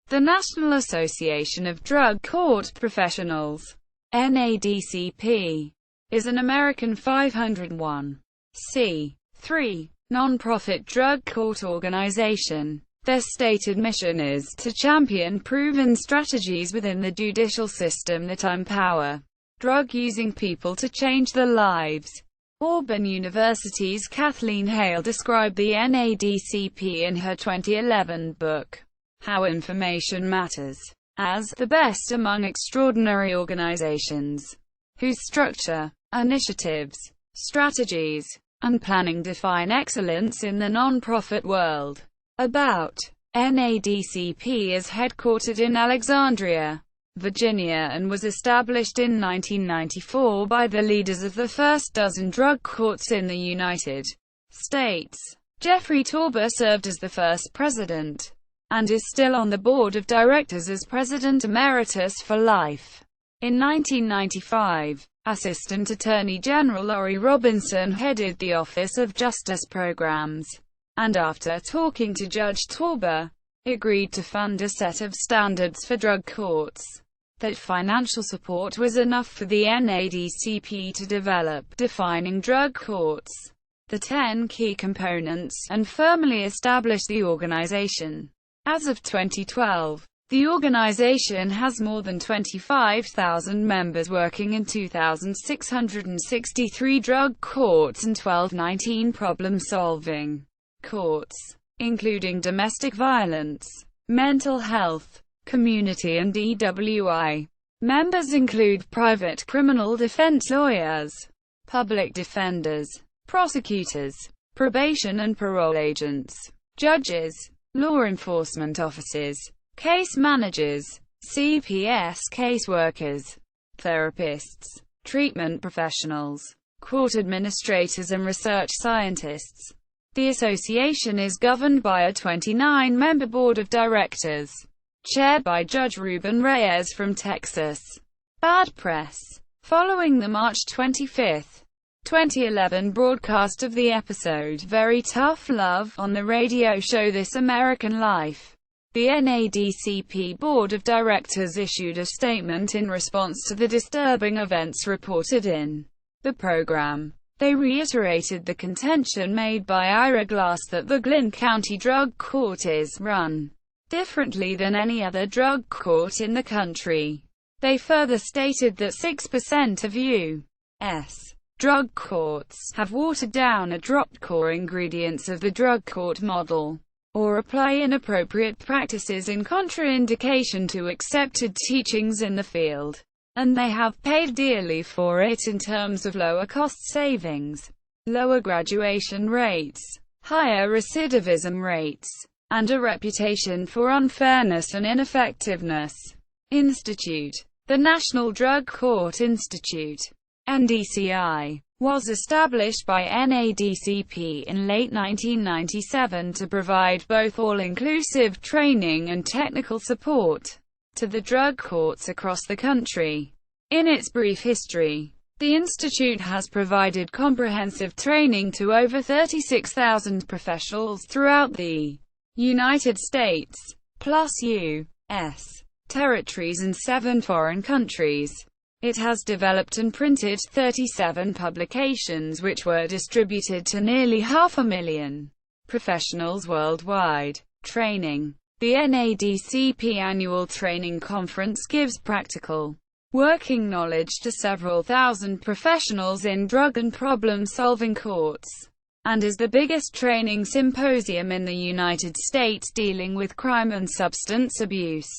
The National Association of Drug Court Professionals, NADCP, is an American 501(c)(3) non-profit drug court organization. Their stated mission is to champion proven strategies within the judicial system that empower drug-using people to change their lives. Auburn University's Kathleen Hale described the NADCP in her 2011 book, How Information Matters, as the best among extraordinary organizations, whose structure, initiatives, strategies, and planning define excellence in the non-profit world. About NADCP is headquartered in Alexandria, Virginia, and was established in 1994 by the leaders of the first dozen drug courts in the United States. Jeffrey Tauber served as the first president, and is still on the board of directors as President Emeritus for life. In 1995, Assistant Attorney General Lori Robinson headed the Office of Justice Programs, and after talking to Judge Tauber, agreed to fund a set of standards for drug courts. That financial support was enough for the NADCP to develop defining drug courts, the 10 key components, and firmly establish the organization. As of 2012, the organization has more than 25,000 members working in 2,663 drug courts and 1219 problem-solving courts, including domestic violence, mental health, community and DWI. Members include private criminal defense lawyers, public defenders, prosecutors, probation and parole agents, judges, law enforcement officers, case managers, CPS caseworkers, therapists, treatment professionals, court administrators and research scientists. The association is governed by a 29-member board of directors, chaired by Judge Ruben Reyes from Texas. Bad press. Following the March 25, 2011 broadcast of the episode Very Tough Love on the radio show This American Life, the NADCP Board of Directors issued a statement in response to the disturbing events reported in the program. They reiterated the contention made by Ira Glass that the Glynn County Drug Court is run differently than any other drug court in the country. They further stated that 6% of U.S. drug courts have watered down or dropped core ingredients of the drug court model, or apply inappropriate practices in contraindication to accepted teachings in the field, and they have paid dearly for it in terms of lower cost savings, lower graduation rates, higher recidivism rates, and a reputation for unfairness and ineffectiveness. Institute. The National Drug Court Institute, NDCI, was established by NADCP in late 1997 to provide both all-inclusive training and technical support to the drug courts across the country. In its brief history, the Institute has provided comprehensive training to over 36,000 professionals throughout the United States, plus U.S. territories and 7 foreign countries. It has developed and printed 37 publications which were distributed to nearly 500,000 professionals worldwide. Training. The NADCP annual training conference gives practical working knowledge to several thousand professionals in drug and problem-solving courts, and is the biggest training symposium in the United States dealing with crime and substance abuse.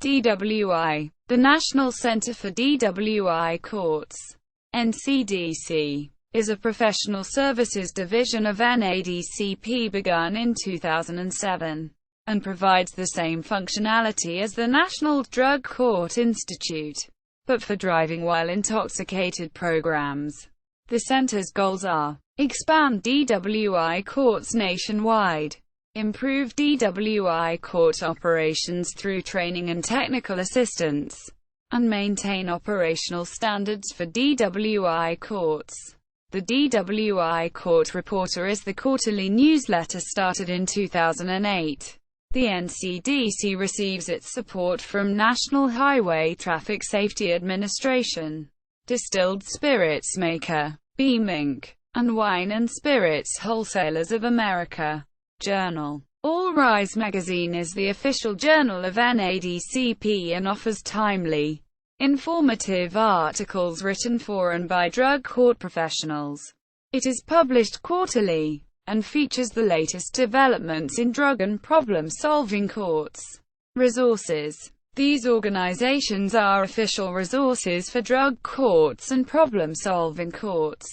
DWI. The National Center for DWI Courts, NCDC, is a professional services division of NADCP begun in 2007, and provides the same functionality as the National Drug Court Institute, but for driving while intoxicated programs. The center's goals are: expand DWI courts nationwide, improve DWI court operations through training and technical assistance, and maintain operational standards for DWI courts. The Dwi Court Reporter is the quarterly newsletter started in 2008. The NCDC receives its support from National Highway Traffic Safety Administration, Distilled Spirits Maker, Beam Inc., and Wine and Spirits Wholesalers of America. Journal. All Rise magazine is the official journal of NADCP and offers timely, informative articles written for and by drug court professionals. It is published quarterly, and features the latest developments in drug and problem-solving courts. Resources. These organizations are official resources for drug courts and problem-solving courts: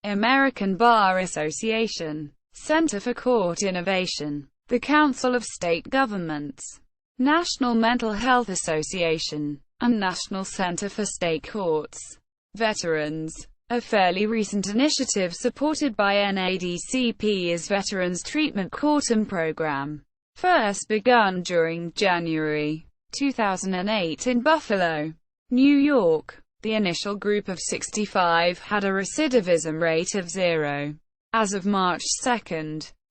American Bar Association, Center for Court Innovation, the Council of State Governments, National Mental Health Association, and National Center for State Courts. Veterans. A fairly recent initiative supported by NADCP is Veterans Treatment Courtum Program, first begun during January 2008 in Buffalo, New York. The initial group of 65 had a recidivism rate of 0. As of March 2,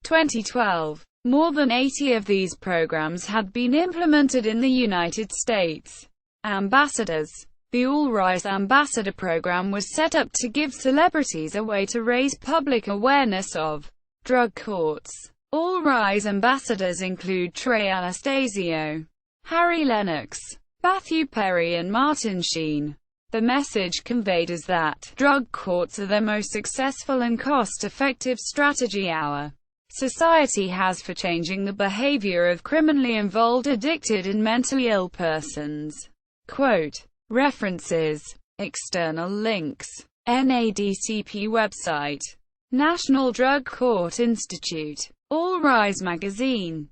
2012, more than 80 of these programs had been implemented in the United States. Ambassadors. The All Rise Ambassador Program was set up to give celebrities a way to raise public awareness of drug courts. All Rise ambassadors include Trey Anastasio, Harry Lennox, Matthew Perry and Martin Sheen. The message conveyed is that drug courts are the most successful and cost-effective strategy our society has for changing the behavior of criminally involved, addicted and mentally ill persons. Quote. References. External links. NADCP website. National Drug Court Institute. All Rise magazine.